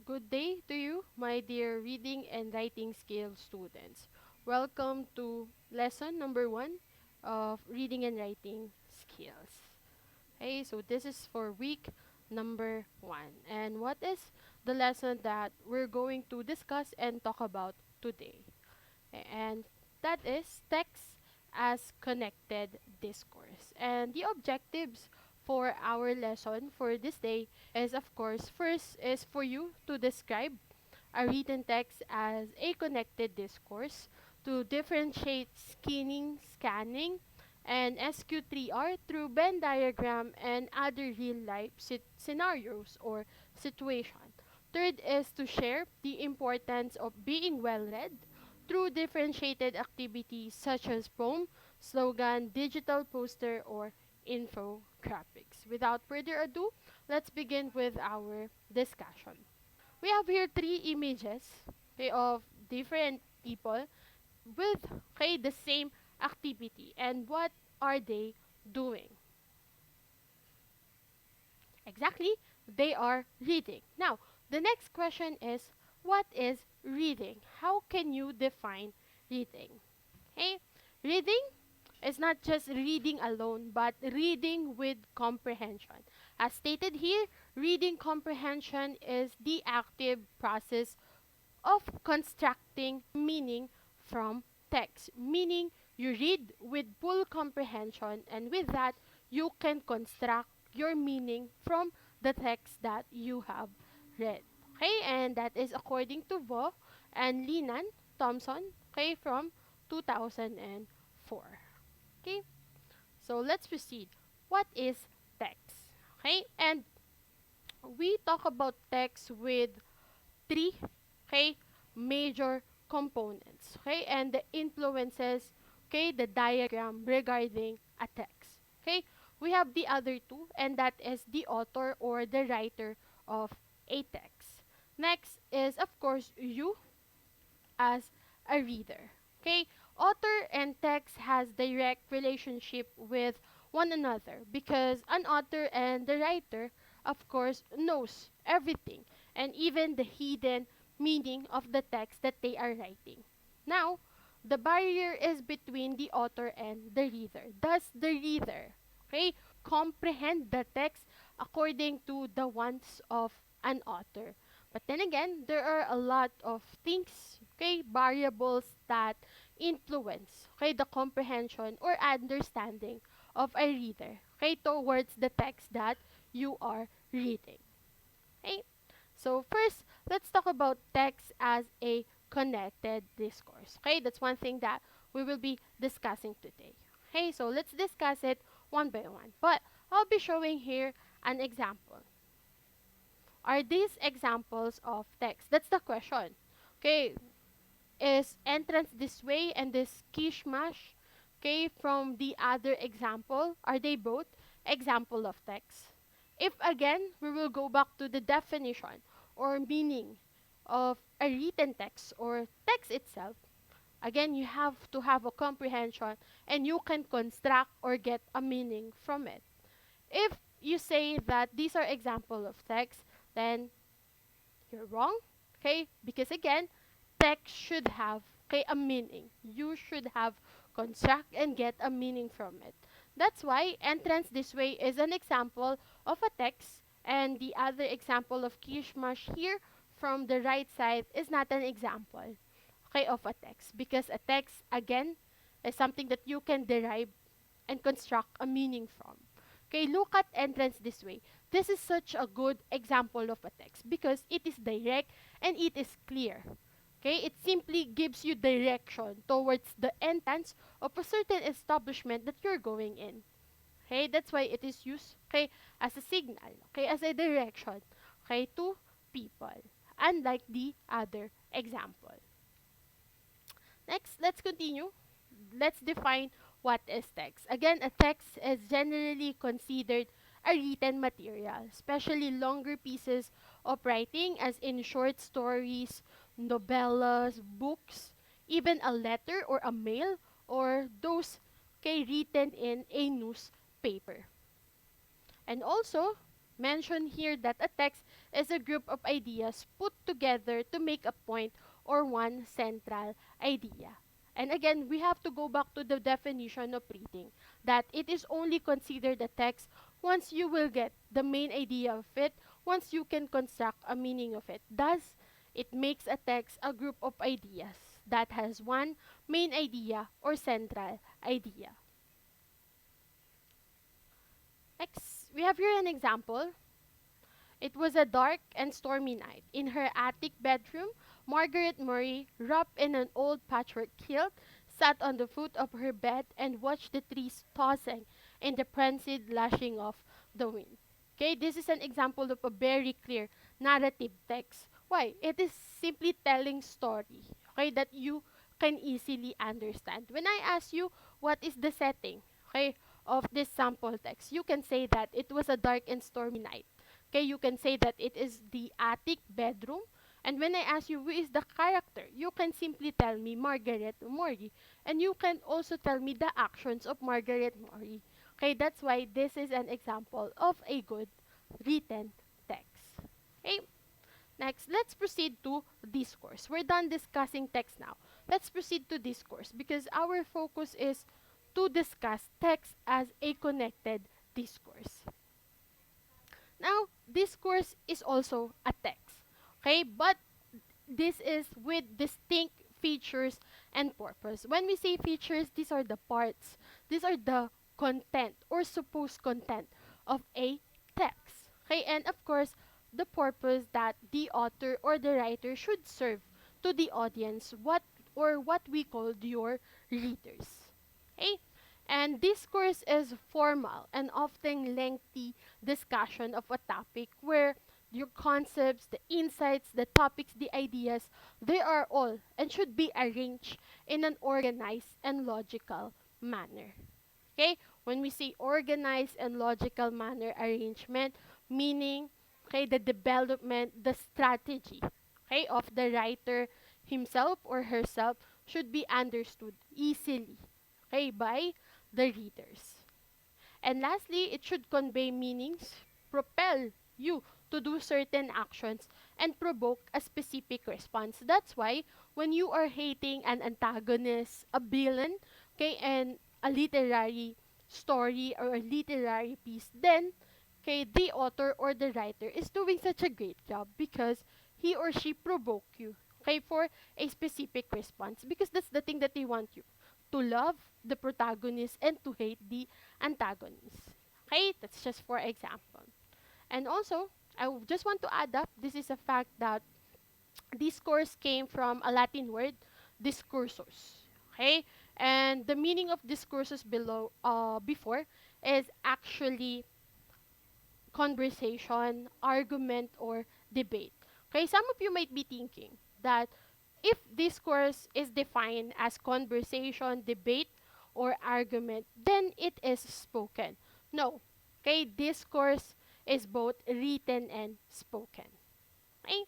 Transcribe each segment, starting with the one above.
Good day to you, my dear reading and writing skills students. Welcome to lesson number 1 of reading and writing skills. Okay, so this is for week number 1. And what is the lesson that we're going to discuss and talk about today? And that is text as connected discourse. And the objectives for our lesson for this day is, of course, first is for you to describe a written text as a connected discourse, to differentiate scanning, and SQ3R through Venn diagram and other real-life scenarios or situation. Third is to share the importance of being well-read through differentiated activities such as poem, slogan, digital poster, or infographics. Without further ado, let's begin with our discussion. We have here three images, okay, of different people with, okay, the same activity. And what are they doing? Exactly, they are reading. Now, the next question is, what is reading? How can you define reading? Okay, reading is not just reading alone, but reading with comprehension. As stated here, reading comprehension is the active process of constructing meaning from text, meaning you read with full comprehension, and with that, you can construct your meaning from the text that you have read. Okay, and that is according to Vo and Linan Thompson, okay, from 2004. Okay, so let's proceed. What is text? Okay, and we talk about text with three, okay, major components, okay, and the influences, okay, the diagram regarding a text. Okay, we have the other two, and that is the author or the writer of a text. Next is, of course, you as a reader. Okay, author and text has direct relationship with one another because an author and the writer, of course, knows everything and even the hidden meaning of the text that they are writing. Now, the barrier is between the author and the reader. Does the reader, okay, comprehend the text according to the wants of an author? But then again, there are a lot of things, okay, variables that influence, okay, the comprehension or understanding of a reader, okay, towards the text that you are reading. Okay? So first, let's talk about text as a connected discourse. Okay, that's one thing that we will be discussing today. Okay, so let's discuss it one by one. But I'll be showing here an example. Are these examples of text? That's the question. Okay, is entrance this way and this kishmash, okay, from the other example, are they both example of text? If again, we will go back to the definition or meaning of a written text or text itself, again, you have to have a comprehension and you can construct or get a meaning from it. If you say that these are example of text, then you're wrong, okay? Because again, text should have, okay, a meaning. You should have construct and get a meaning from it. That's why entrance this way is an example of a text, and the other example of kishmash here from the right side is not an example, okay, of a text, because a text again is something that you can derive and construct a meaning from. Okay, look at entrance this way. This is such a good example of a text because it is direct and it is clear. Okay, it simply gives you direction towards the entrance of a certain establishment that you're going in. Okay, that's why it is used, okay, as a signal, okay, as a direction, okay, to people, unlike the other example. Next, let's continue. Let's define what is text. Again, a text is generally considered a written material, especially longer pieces of writing, as in short stories, novellas, books, even a letter or a mail, or those, okay, written in a newspaper. And also, mention here that a text is a group of ideas put together to make a point or one central idea. And again, we have to go back to the definition of reading, that it is only considered a text once you will get the main idea of it, once you can construct a meaning of it. Thus, it makes a text a group of ideas that has one main idea or central idea. Next, we have here an example. It was a dark and stormy night. In her attic bedroom, Margaret Murray, wrapped in an old patchwork quilt, sat on the foot of her bed and watched the trees tossing in the frenzied lashing of the wind. Okay, this is an example of a very clear narrative text. Why? It is simply telling story, okay, that you can easily understand. When I ask you what is the setting, okay, of this sample text, you can say that it was a dark and stormy night. Okay, you can say that it is the attic bedroom. And when I ask you who is the character, you can simply tell me Margaret Murray. And you can also tell me the actions of Margaret Murray. Okay, that's why this is an example of a good written text. Okay, next, let's proceed to discourse. We're done discussing text now. Let's proceed to discourse because our focus is to discuss text as a connected discourse. Now, discourse is also a text. Okay, but this is with distinct features and purpose. When we say features, these are the parts. These are the content or supposed content of a text. Okay, and of course, the purpose that the author or the writer should serve to the audience, what we call your readers. Okay? And discourse is formal and often lengthy discussion of a topic where your concepts, the insights, the topics, the ideas, they are all and should be arranged in an organized and logical manner. Okay? When we say organized and logical manner arrangement, meaning, okay, the development, the strategy, okay, of the writer himself or herself should be understood easily, okay, by the readers. And lastly, it should convey meanings, propel you to do certain actions, and provoke a specific response. That's why when you are hating an antagonist, a villain, okay, and a literary story or a literary piece, then okay, the author or the writer is doing such a great job because he or she provoke you, okay, for a specific response because that's the thing that they want you to love the protagonist and to hate the antagonist. Okay, that's just for example. And also, just want to add up, this is a fact that discourse came from a Latin word, discursus. Okay? And the meaning of discourses before is actually conversation, argument, or debate. Okay, some of you might be thinking that if discourse is defined as conversation, debate, or argument, then it is spoken. No. Okay, discourse is both written and spoken. Okay?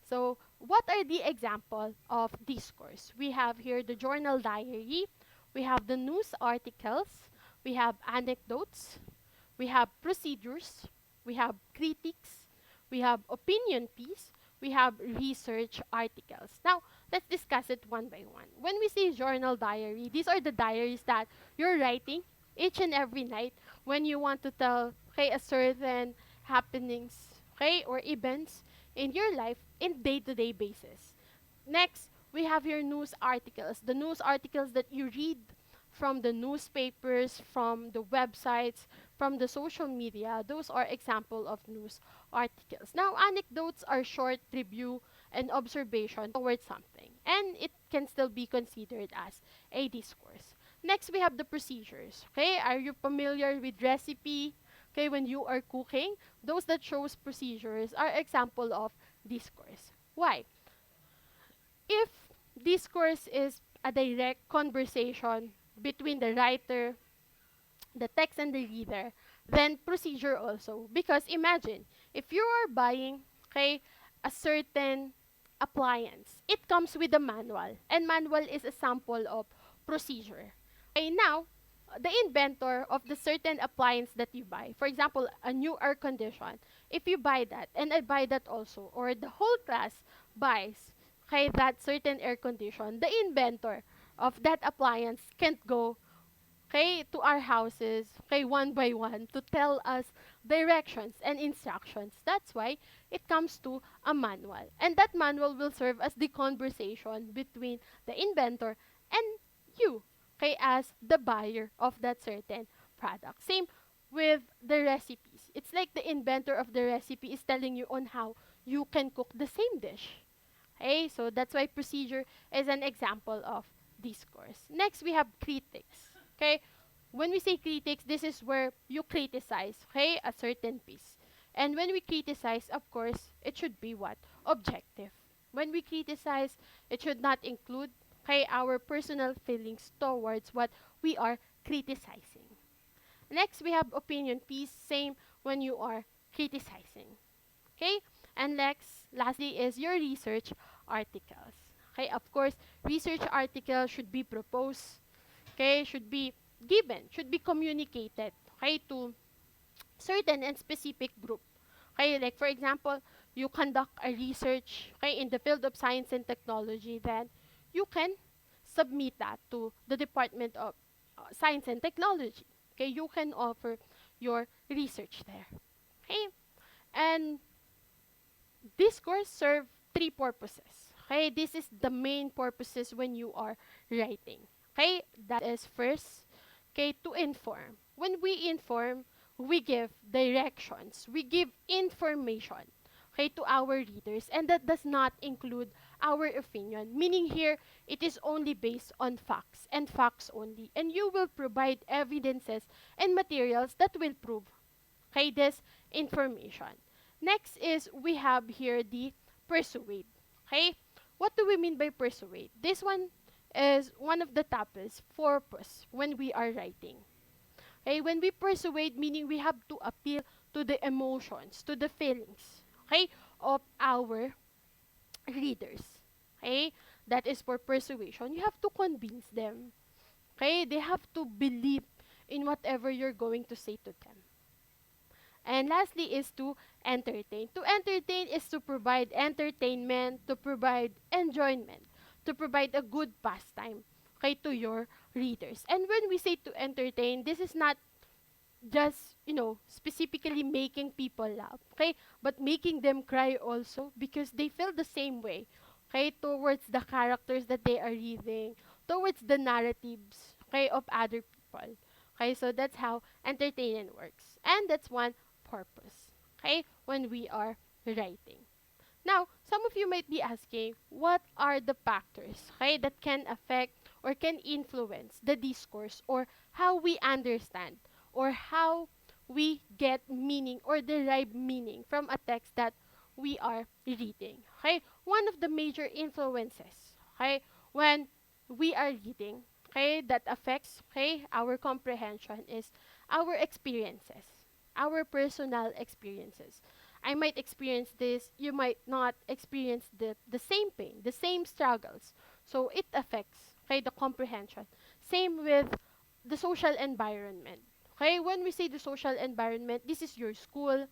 So, what are the example of discourse? We have here the journal diary, we have the news articles, we have anecdotes, we have procedures, we have critics, we have opinion piece, we have research articles. Now, let's discuss it one by one. When we say journal diary, these are the diaries that you're writing each and every night when you want to tell, okay, a certain happenings, okay, or events in your life in day-to-day basis. Next, we have your news articles. The news articles that you read from the newspapers, from the websites, from the social media. Those are example of news articles. Now, anecdotes are short review and observation towards something, and it can still be considered as a discourse. Next, we have the procedures. Okay, are you familiar with recipe? Okay, when you are cooking, those that shows procedures are example of discourse. Why? If discourse is a direct conversation between the writer, the text, and the reader, then procedure also. Because imagine, if you are buying, okay, a certain appliance, it comes with a manual, and manual is a sample of procedure. Okay, now, the inventor of the certain appliance that you buy, for example, a new air condition, if you buy that and I buy that also, or the whole class buys, okay, that certain air condition, the inventor of that appliance can't go, okay, to our houses, okay, one by one to tell us directions and instructions. That's why it comes to a manual. And that manual will serve as the conversation between the inventor and you, okay, as the buyer of that certain product. Same with the recipes. It's like the inventor of the recipe is telling you on how you can cook the same dish. Okay, so that's why procedure is an example of discourse. Next, we have critics. Okay, when we say critics, this is where you criticize, okay, a certain piece. And when we criticize, of course, it should be what? Objective. When we criticize, it should not include, okay, our personal feelings towards what we are criticizing. Next, we have opinion piece. Same when you are criticizing. Okay? And lastly is your research articles. Okay? Of course, research articles should be proposed, okay, should be given, should be communicated, okay, to certain and specific group. Okay, like for example, you conduct a research, okay, in the field of science and technology, then you can submit that to the Department of Science and Technology. Okay, you can offer your research there. Okay, and this course serve three purposes. Okay, this is the main purposes when you are writing. Okay, that is first, okay, to inform. When we inform, we give directions, we give information, okay, to our readers, and that does not include our opinion. Meaning here, it is only based on facts and facts only, and you will provide evidences and materials that will prove, okay, this information. Next is we have here the persuade. Okay? What do we mean by persuade? This one is one of the toughest purpose when we are writing. Okay? When we persuade, meaning we have to appeal to the emotions, to the feelings, okay, of our readers. Okay? That is for persuasion. You have to convince them. Okay? They have to believe in whatever you're going to say to them. And lastly is to entertain. To entertain is to provide entertainment, to provide enjoyment, to provide a good pastime, okay, to your readers. And when we say to entertain, this is not just, specifically making people laugh, okay, but making them cry also because they feel the same way, okay, towards the characters that they are reading, towards the narratives, okay, of other people. Okay, so that's how entertainment works. And that's one purpose, okay, when we are writing. Now, some of you might be asking, what are the factors, okay, that can affect or can influence the discourse or how we understand or how we get meaning or derive meaning from a text that we are reading. Okay? One of the major influences, okay, when we are reading, okay, that affects, okay, our comprehension is our experiences, our personal experiences. I might experience this, you might not experience the same pain, the same struggles. So it affects, okay, the comprehension. Same with the social environment. Okay, when we say the social environment, this is your school,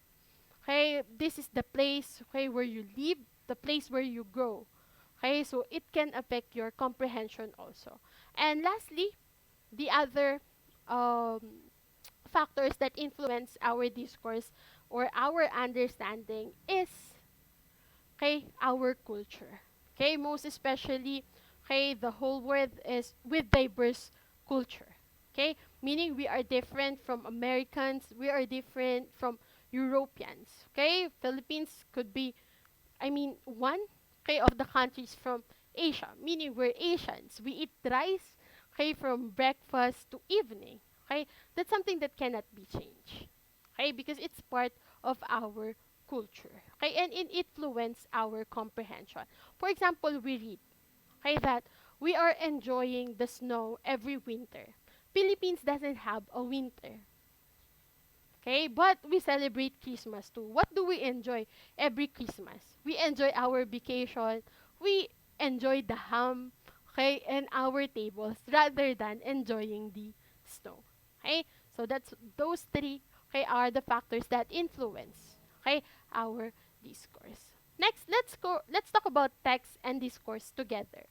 okay, this is the place, okay, where you live, the place where you grow. Okay, so it can affect your comprehension also. And lastly, the other um, factors that influence our discourse or our understanding is, okay, our culture. Okay, most especially, okay, the whole world is with diverse culture. Okay, meaning we are different from Americans, we are different from Europeans. Okay, Philippines could be, one, okay, of the countries from Asia, meaning we're Asians. We eat rice, okay, from breakfast to evening. Okay, that's something that cannot be changed. Okay, because it's part of our culture. Okay, and it influence our comprehension. For example, we read, okay, that we are enjoying the snow every winter. Philippines doesn't have a winter. Okay, but we celebrate Christmas too. What do we enjoy every Christmas? We enjoy our vacation. We enjoy the ham, okay, and our tables rather than enjoying the snow. Okay, so that's those three, okay, are the factors that influence, Okay, our discourse. Next, let's talk about text and discourse together.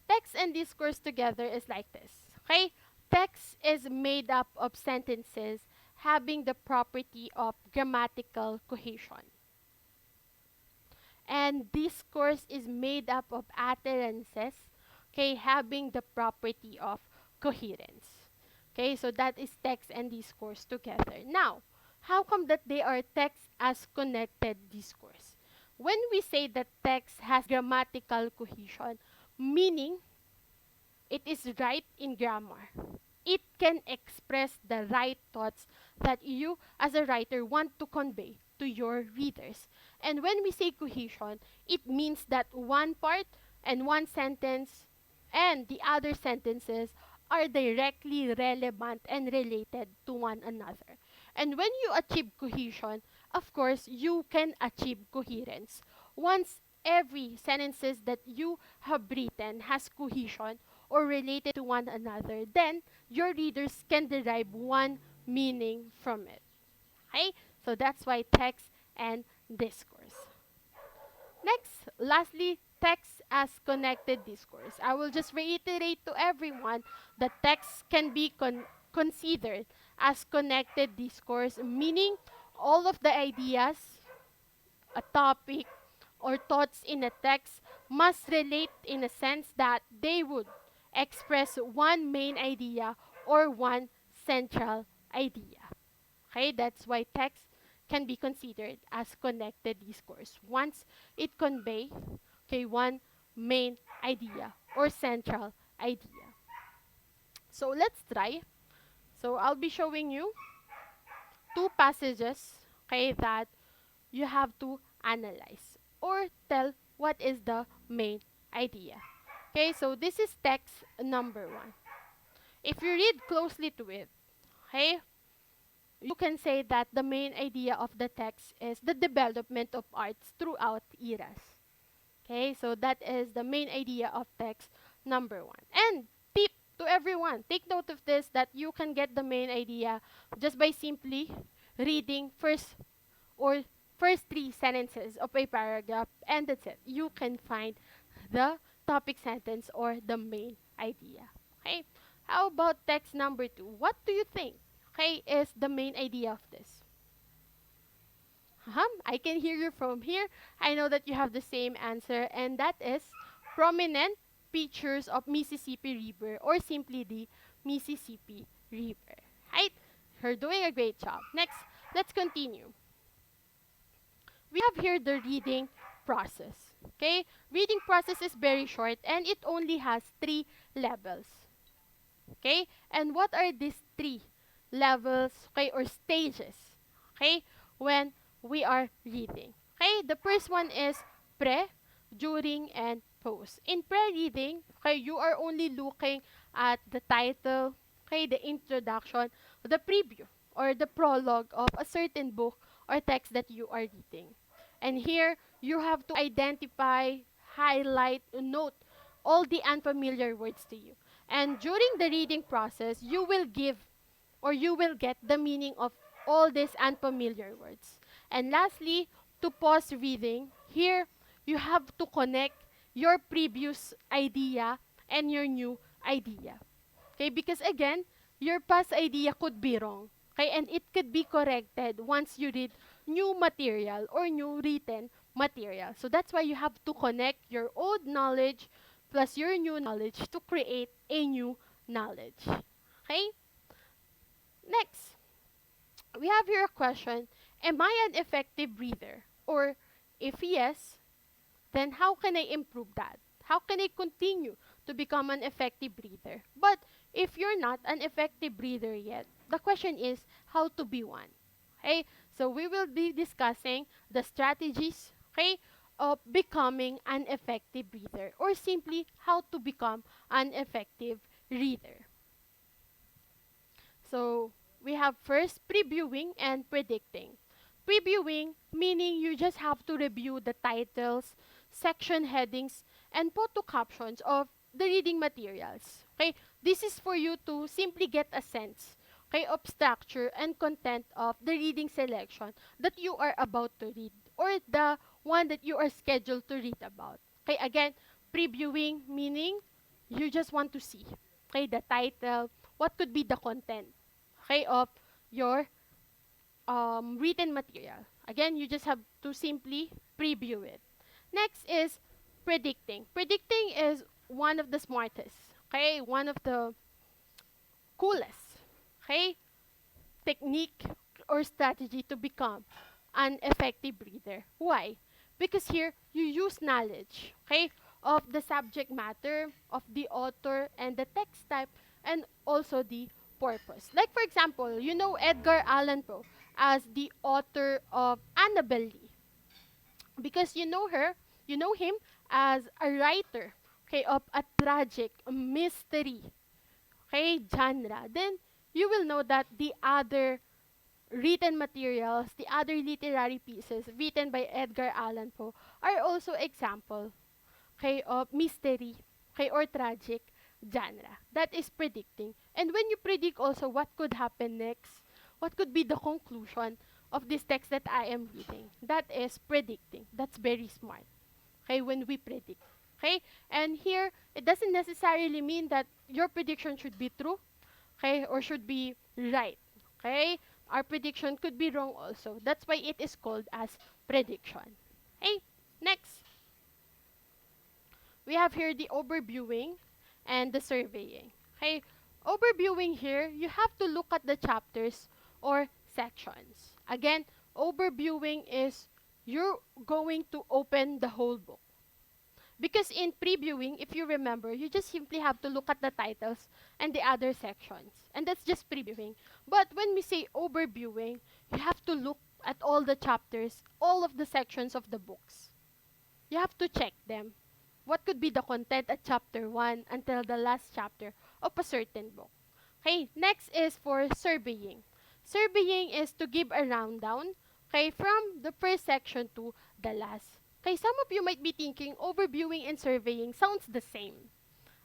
Text and discourse together is like this. Okay? Text is made up of sentences having the property of grammatical cohesion. And discourse is made up of utterances, okay, having the property of coherence. Okay, so that is text and discourse together. Now, how come that they are text as connected discourse? When we say that text has grammatical cohesion, meaning it is right in grammar. It can express the right thoughts that you, as a writer, want to convey to your readers. And when we say cohesion, it means that one part and one sentence and the other sentences are directly relevant and related to one another. And when you achieve cohesion, of course, you can achieve coherence. Once every sentences that you have written has cohesion or related to one another, then your readers can derive one meaning from it. Okay? So that's why text and discourse. Next, lastly, text as connected discourse. I will just reiterate to everyone that text can be considered as connected discourse, meaning all of the ideas, a topic, or thoughts in a text must relate in a sense that they would express one main idea or one central idea. Okay, that's why text can be considered as connected discourse once it convey, okay, one main idea or central idea. So let's try. So I'll be showing you two passages, okay, that you have to analyze or tell what is the main idea. Okay, so this is text number one. If you read closely to it, okay, you can say that the main idea of the text is the development of arts throughout eras. Okay, so that is the main idea of text number one. And tip to everyone, take note of this that you can get the main idea just by simply reading or first three sentences of a paragraph, and that's it. You can find the topic sentence or the main idea. Okay? How about text number two? What do you think, okay, is the main idea of this? I can hear you from here. I know that you have the same answer, and that is prominent features of Mississippi River, or simply the Mississippi River. Right? You're doing a great job. Next, let's continue. We have here the reading process. Okay? Reading process is very short and it only has 3 levels. Okay? And what are these 3 levels, okay, or stages? Okay? When we are reading. Okay? The first one is pre, during, and post. In pre-reading, okay, you are only looking at the title, okay, the introduction, the preview, or the prologue of a certain book or text that you are reading. And here, you have to identify, highlight, note all the unfamiliar words to you. And during the reading process, you will give or you will get the meaning of all these unfamiliar words. And lastly, to pause reading, here you have to connect your previous idea and your new idea. Okay, because again, your past idea could be wrong. Okay, and it could be corrected once you read new material or new written material. So that's why you have to connect your old knowledge plus your new knowledge to create a new knowledge. Okay? Next, we have here a question. Am I an effective reader? Or if yes, then how can I improve that? How can I continue to become an effective reader? But if you're not an effective reader yet, the question is how to be one. Okay? So we will be discussing the strategies, okay, of becoming an effective reader or simply how to become an effective reader. So we have first previewing and predicting. Previewing, meaning you just have to review the titles, section headings, and photo captions of the reading materials. Okay? This is for you to simply get a sense okay, of structure and content of the reading selection that you are about to read or the one that you are scheduled to read about. Okay, again, previewing meaning you just want to see, okay, the title, what could be the content, okay, of your written material. Again, you just have to simply preview it. Next is predicting. Predicting is one of the smartest, okay, one of the coolest, okay, technique or strategy to become an effective reader. Why? Because here you use knowledge, okay, of the subject matter, of the author and the text type, and also the purpose. Like for example, you know Edgar Allan Poe as the author of Annabel Lee because you know him as a writer, okay, of a tragic mystery, okay, genre. Then you will know that the other written materials, the other literary pieces written by Edgar Allan Poe are also example, okay, of mystery, okay, or tragic genre. That is predicting. And when you predict also what could happen next, what could be the conclusion of this text that I am reading, that is predicting. That's very smart, okay, when we predict. Okay? And here, it doesn't necessarily mean that your prediction should be true, okay, or should be right. Okay? Our prediction could be wrong also. That's why it is called as prediction. Okay? Next, we have here the overviewing and the surveying. Okay? Overviewing here, you have to look at the chapters or sections. Again, overviewing is you're going to open the whole book. Because in previewing, if you remember, you just simply have to look at the titles and the other sections. And that's just previewing. But when we say overviewing, you have to look at all the chapters, all of the sections of the books. You have to check them. What could be the content at chapter 1 until the last chapter of a certain book. Okay, next is for surveying. Surveying is to give a rundown, okay, from the first section to the last. Okay, some of you might be thinking overviewing and surveying sounds the same.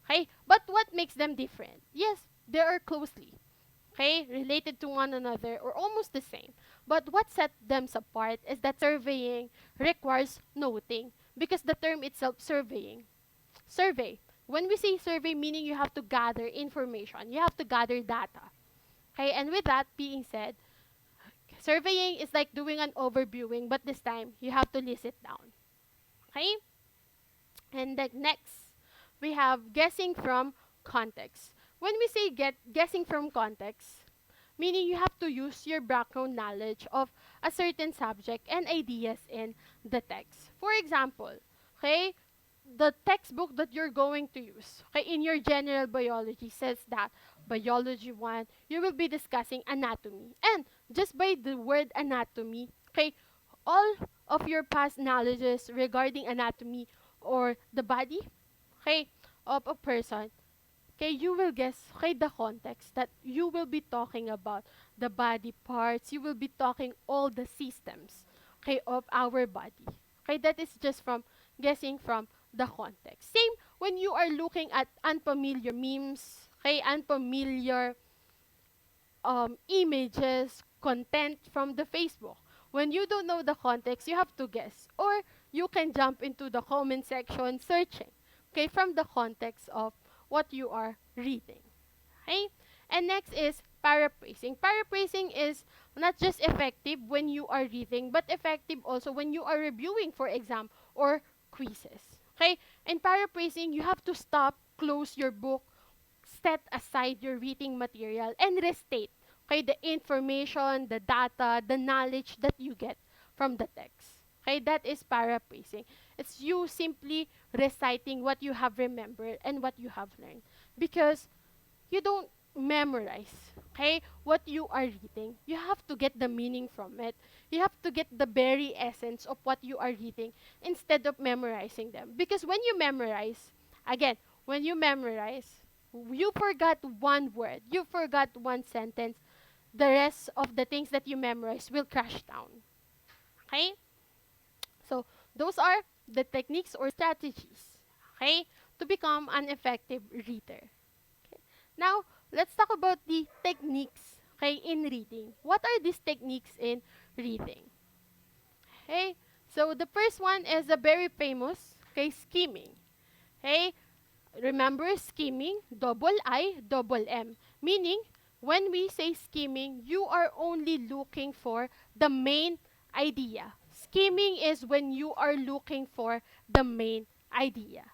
Okay, but what makes them different? Yes, they are closely, okay, related to one another or almost the same. But what sets them apart is that surveying requires noting because the term itself surveying. Survey. When we say survey, meaning you have to gather information, you have to gather data. Okay, and with that being said, surveying is like doing an overviewing, but this time you have to list it down. Okay? And then next, we have guessing from context. When we say guessing from context, meaning you have to use your background knowledge of a certain subject and ideas in the text. For example, okay, the textbook that you're going to use, okay, in your general biology says that biology 1, you will be discussing anatomy. And just by the word anatomy, okay, all of your past knowledges regarding anatomy or the body, okay, of a person, okay, you will guess, okay, the context that you will be talking about the body parts, you will be talking all the systems, okay, of our body. Okay, that is just from guessing from the context. Same when you are looking at unfamiliar memes, okay, unfamiliar images, content from the Facebook. When you don't know the context, you have to guess. Or you can jump into the comment section searching, okay, from the context of what you are reading. Okay? And next is paraphrasing. Paraphrasing is not just effective when you are reading, but effective also when you are reviewing for exam or quizzes. Okay? And paraphrasing, you have to stop, close your book, set aside your reading material, and restate, okay, the information, the data, the knowledge that you get from the text. Okay, that is paraphrasing. It's you simply reciting what you have remembered and what you have learned. Because you don't memorize, okay, what you are reading. You have to get the meaning from it. You have to get the very essence of what you are reading instead of memorizing them. Because when you memorize, again, when you memorize, you forgot one word, you forgot one sentence, the rest of the things that you memorize will crash down. Okay? So, those are the techniques or strategies, okay, to become an effective reader. Okay. Now, let's talk about the techniques, okay, in reading. What are these techniques in reading? Okay, so the first one is a very famous, okay, skimming. Okay, remember skimming, double I, double M. Meaning, when we say skimming, you are only looking for the main idea. Skimming is when you are looking for the main idea.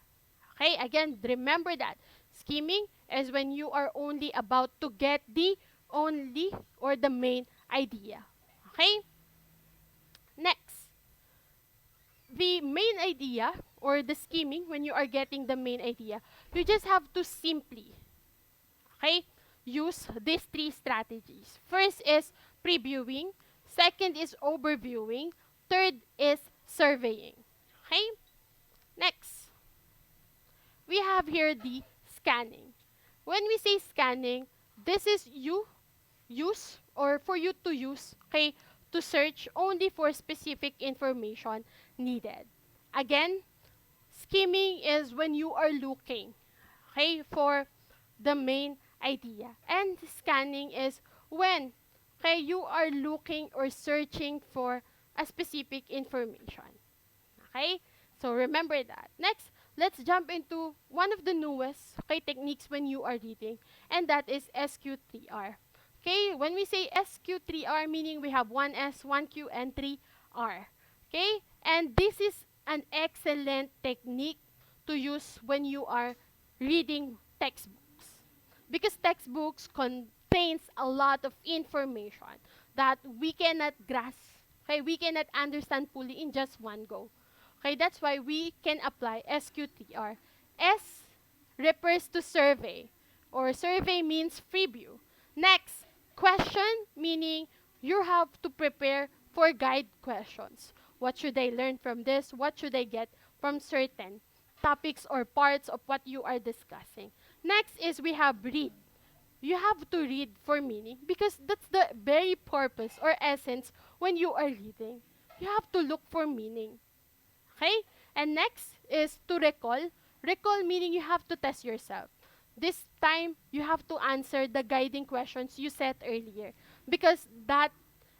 Okay, again, remember that. Skimming is when you are only about to get the only or the main idea. Okay, next, the main idea or the skimming, when you are getting the main idea, you just have to simply, okay, use these three strategies. First is previewing, second is overviewing, third is surveying. Okay, next, we have here the scanning. When we say scanning, this is you use or for you to use, okay, to search only for specific information needed. Again, skimming is when you are looking, okay, for the main idea. And scanning is when, okay, you are looking or searching for a specific information. Okay? So remember that. Next, let's jump into one of the newest, okay, techniques when you are reading, and that is SQ3R. Okay? When we say SQ3R, meaning we have one S, one Q, and three R. Okay? And this is an excellent technique to use when you are reading textbooks. Because textbooks contains a lot of information that we cannot grasp, okay, we cannot understand fully in just one go. Okay, that's why we can apply SQTR. S refers to survey, or survey means preview. Next, question, meaning you have to prepare for guide questions. What should I learn from this? What should I get from certain topics or parts of what you are discussing? Next is we have read. You have to read for meaning because that's the very purpose or essence when you are reading. You have to look for meaning. Okay? And next is to recall. Recall meaning you have to test yourself. This time, you have to answer the guiding questions you set earlier because that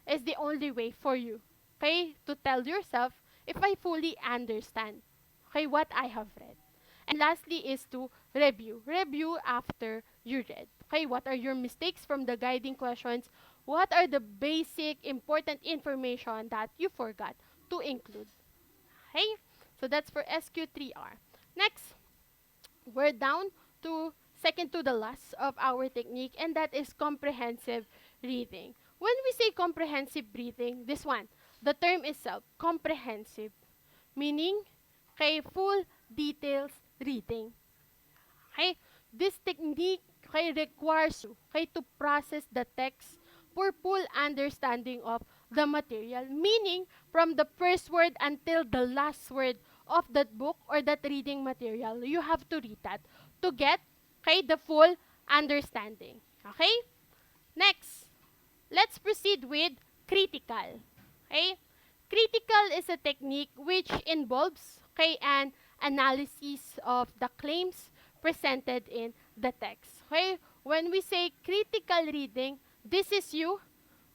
is the only way for you, okay, to tell yourself if I fully understand, okay, what I have read. And lastly is to review. Review after you read. Okay, what are your mistakes from the guiding questions? What are the basic important information that you forgot to include? Okay? So that's for SQ3R. Next, we're down to second to the last of our technique, and that is comprehensive reading. When we say comprehensive reading, this one, the term itself, comprehensive, meaning, okay, full details reading. Okay? This technique, okay, requires you, okay, to process the text for full understanding of the material. Meaning, from the first word until the last word of that book or that reading material, you have to read that to get, okay, the full understanding. Okay? Next, let's proceed with critical. Okay? Critical is a technique which involves, okay, an analysis of the claims presented in the text. Okay? When we say critical reading, this is you,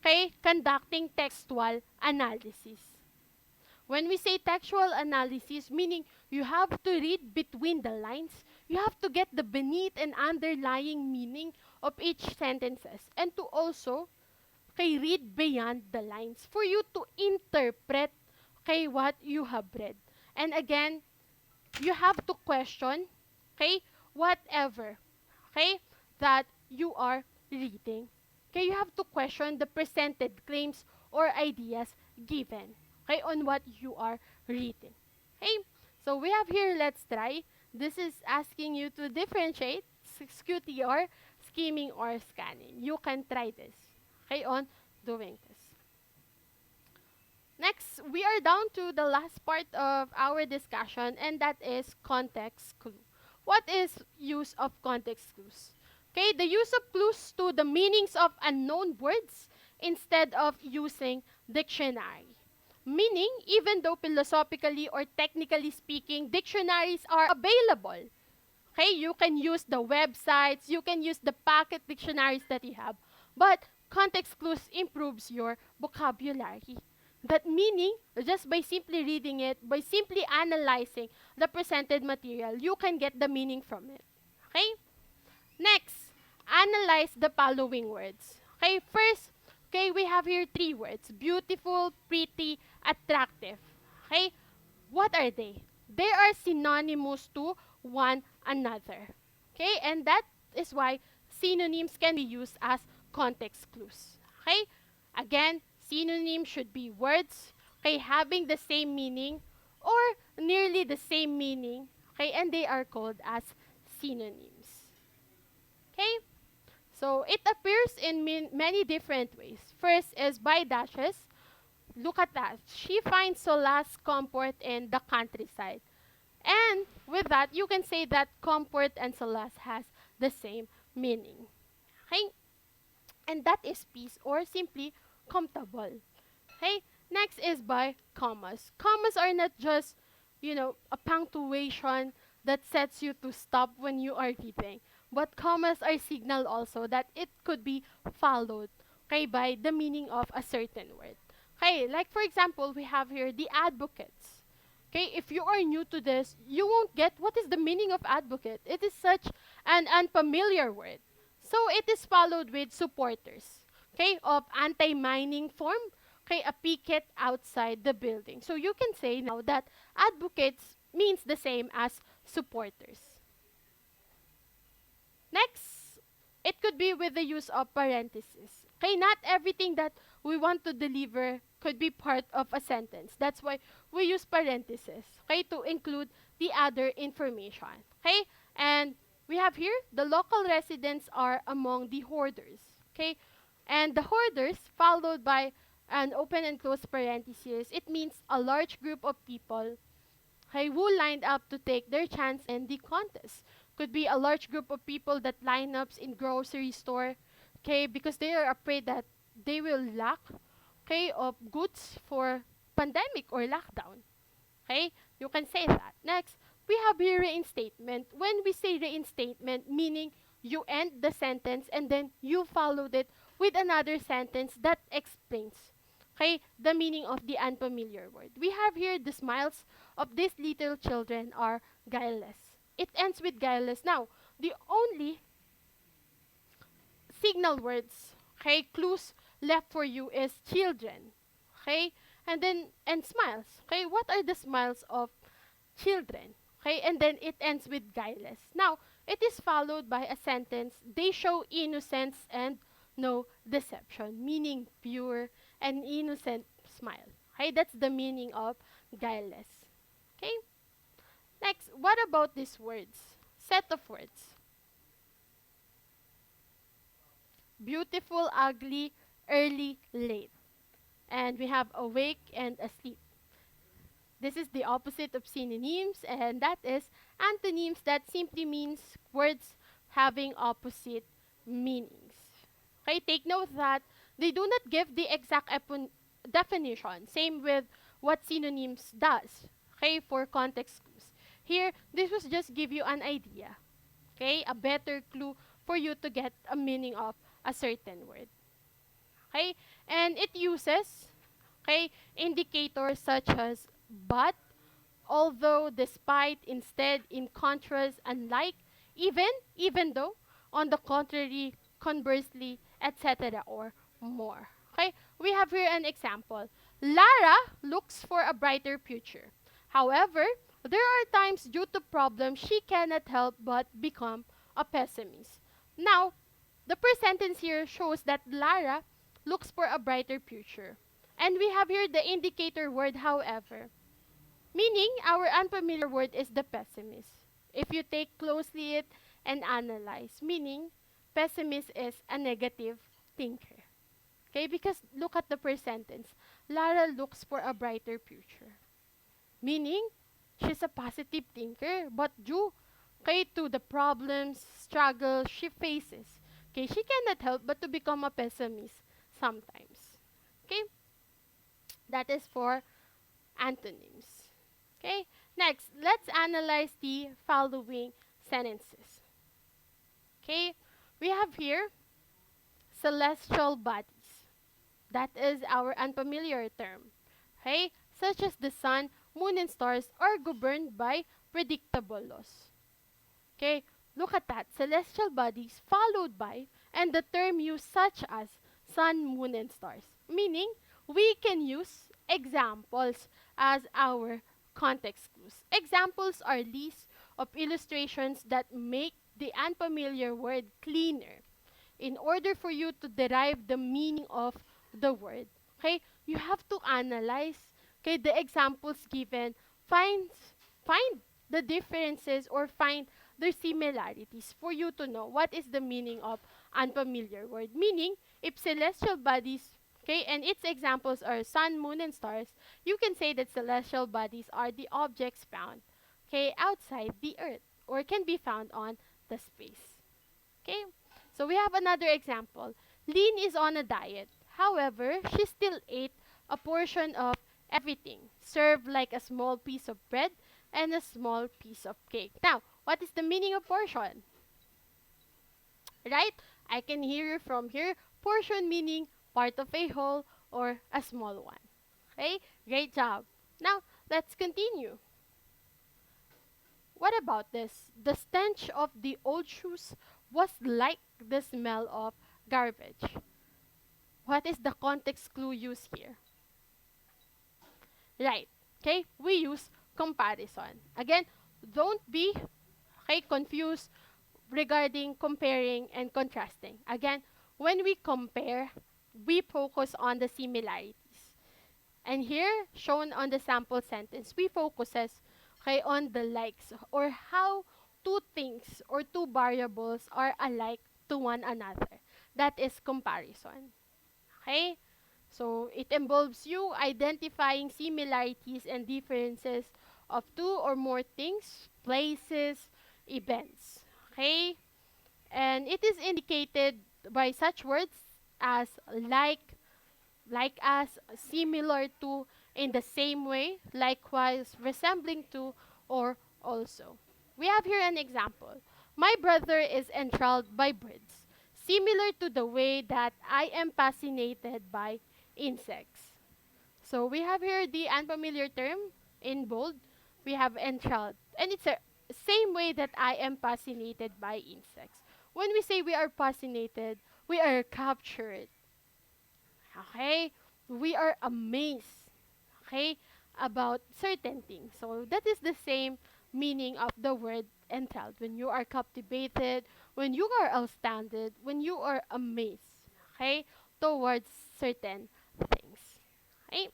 okay, conducting textual analysis. When we say textual analysis, meaning you have to read between the lines, you have to get the beneath and underlying meaning of each sentences, and to also, okay, read beyond the lines for you to interpret, okay, what you have read. And again, you have to question, okay, whatever, okay, that you are reading. Okay, you have to question the presented claims or ideas given, okay, on what you are reading. Okay, so we have here, let's try. This is asking you to differentiate SQTR, skimming, or scanning. You can try this, okay, on doing this. Next, we are down to the last part of our discussion, and that is context clue. What is use of context clues? Okay, the use of clues to the meanings of unknown words instead of using dictionary. Meaning, even though philosophically or technically speaking, dictionaries are available. Okay, you can use the websites, you can use the pocket dictionaries that you have. But context clues improves your vocabulary. That meaning, just by simply reading it, by simply analyzing the presented material, you can get the meaning from it. Okay? Next, analyze the following words. Okay, first, okay, we have here three words: beautiful, pretty, attractive. Okay, what are they? They are synonymous to one another. Okay, and that is why synonyms can be used as context clues. Okay, again, synonyms should be words, okay, having the same meaning or nearly the same meaning. Okay, and they are called as synonyms. Okay, so it appears in many different ways. First is by dashes. Look at that. She finds solace, comfort in the countryside. And with that, you can say that comfort and solace has the same meaning. Okay? And that is peace or simply comfortable. Okay? Next is by commas. Commas are not just, a punctuation that sets you to stop when you are reading. But commas are signal also that it could be followed, okay, by the meaning of a certain word. Okay, like for example, we have here the advocates. Okay, if you are new to this, you won't get what is the meaning of advocate. It is such an unfamiliar word. So it is followed with supporters, okay, of anti-mining form, okay, a picket outside the building. So you can say now that advocates means the same as supporters. Next, it could be with the use of parentheses. Okay, not everything that we want to deliver could be part of a sentence. That's why we use parentheses, okay, to include the other information. Okay, and we have here the local residents are among the hoarders. Okay, and the hoarders followed by an open and closed parentheses. It means a large group of people, okay, who lined up to take their chance in the contest. Could be a large group of people that line up in grocery store, okay, because they are afraid that they will lack, okay, of goods for pandemic or lockdown. Okay, you can say that. Next, we have here reinstatement. When we say reinstatement, meaning you end the sentence and then you followed it with another sentence that explains, okay, the meaning of the unfamiliar word. We have here the smiles of these little children are guileless. It ends with guileless. Now, the only signal words, okay, clues left for you is children, okay, and smiles, okay. What are the smiles of children? Okay, and then it ends with guileless. Now, it is followed by a sentence, they show innocence and no deception, meaning pure and innocent smile. Okay, that's the meaning of guileless. Okay, next, what about these words? Set of words. Beautiful, ugly, early, late. And we have awake and asleep. This is the opposite of synonyms, and that is antonyms, that simply means words having opposite meanings. Okay, take note that they do not give the exact definition. Same with what synonyms does. Okay, for context clues. Here, this was just give you an idea. Okay, a better clue for you to get a meaning of a certain word. Okay, and it uses, okay, indicators such as but, although, despite, instead, in contrast, unlike, even though, on the contrary, conversely, etc., or more. Okay, we have here an example. Lara looks for a brighter future. However, there are times due to problems she cannot help but become a pessimist. Now, the first sentence here shows that Lara looks for a brighter future. And we have here the indicator word, however, meaning our unfamiliar word is the pessimist. If you take closely it and analyze, meaning pessimist is a negative thinker. Okay, because look at the first sentence. Lara looks for a brighter future. Meaning, she's a positive thinker, but due, okay, to the problems, struggles she faces, okay, she cannot help but to become a pessimist sometimes. Okay, that is for antonyms. Okay, next, let's analyze the following sentences. Okay, we have here celestial body. That is our unfamiliar term. Okay? Such as the sun, moon, and stars are governed by predictable laws. Okay? Look at that. Celestial bodies followed by, and the term used such as sun, moon, and stars. Meaning, we can use examples as our context clues. Examples are lists of illustrations that make the unfamiliar word cleaner in order for you to derive the meaning of the word. Okay, you have to analyze, okay, the examples given, find find the differences or find their similarities for you to know what is the meaning of unfamiliar word. Meaning, if celestial bodies, okay, and its examples are sun, moon, and stars, you can say that celestial bodies are the objects found, okay, outside the earth or can be found on the space. Okay, so we have another example. Lynn is on a diet. However, she still ate a portion of everything, served like a small piece of bread and a small piece of cake. Now, what is the meaning of portion? Right? I can hear you from here. Portion meaning part of a whole or a small one. Okay? Great job. Now, let's continue. What about this? The stench of the old shoes was like the smell of garbage. What is the context clue used here? Right. Okay, we use comparison. Again, don't be confused regarding comparing and contrasting. Again, when we compare, we focus on the similarities. And here, shown on the sample sentence, we focuses on the likes or how two things or two variables are alike to one another. That is comparison. Okay? So it involves you identifying similarities and differences of two or more things, places, events. Okay? And it is indicated by such words as like as, similar to, in the same way, likewise, resembling to, or also. We have here an example. My brother is enthralled by birds, similar to the way that I am fascinated by insects. So we have here the unfamiliar term in bold. We have enthralled. And it's a same way that I am fascinated by insects. When we say we are fascinated, we are captured. Okay? We are amazed, okay, about certain things. So that is the same meaning of the word enthralled. When you are captivated, when you are astounded, when you are amazed, okay, towards certain things. Okay?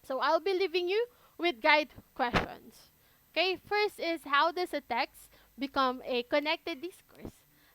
So I'll be leaving you with guide questions. Okay, first is how does a text become a connected discourse?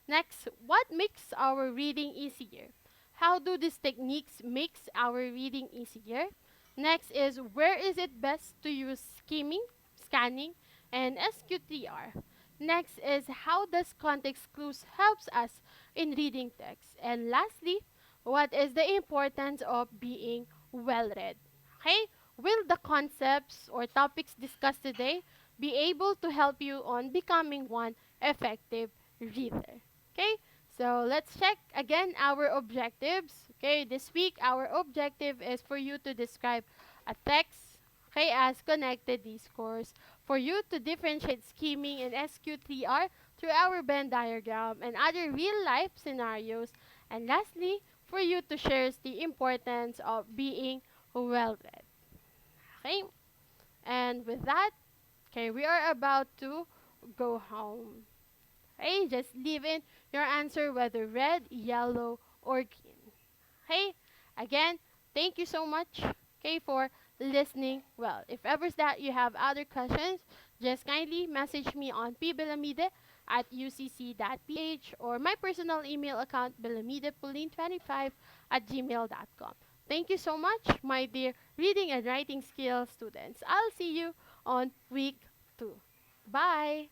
Next, what makes our reading easier? How do these techniques makes our reading easier? Next is where is it best to use skimming, scanning, and SQTR? Next is how does context clues helps us in reading text? And lastly, what is the importance of being well read? Okay? Will the concepts or topics discussed today be able to help you on becoming one effective reader? Okay? So let's check again our objectives. Okay, this week our objective is for you to describe a text, okay, as connected discourse, for you to differentiate scheming and SQ3R through our Venn diagram and other real life scenarios, and lastly, for you to share the importance of being well read. Okay, and with that, okay, we are about to go home. Okay, just leave in your answer whether red, yellow, or green. Okay, again, thank you so much, okay, for listening well. If ever that you have other questions, just kindly message me on pbelamide@ucc.ph or my personal email account belamidepolin25 at gmail.com. Thank you so much, my dear reading and writing skills students. I'll see you on week 2. Bye!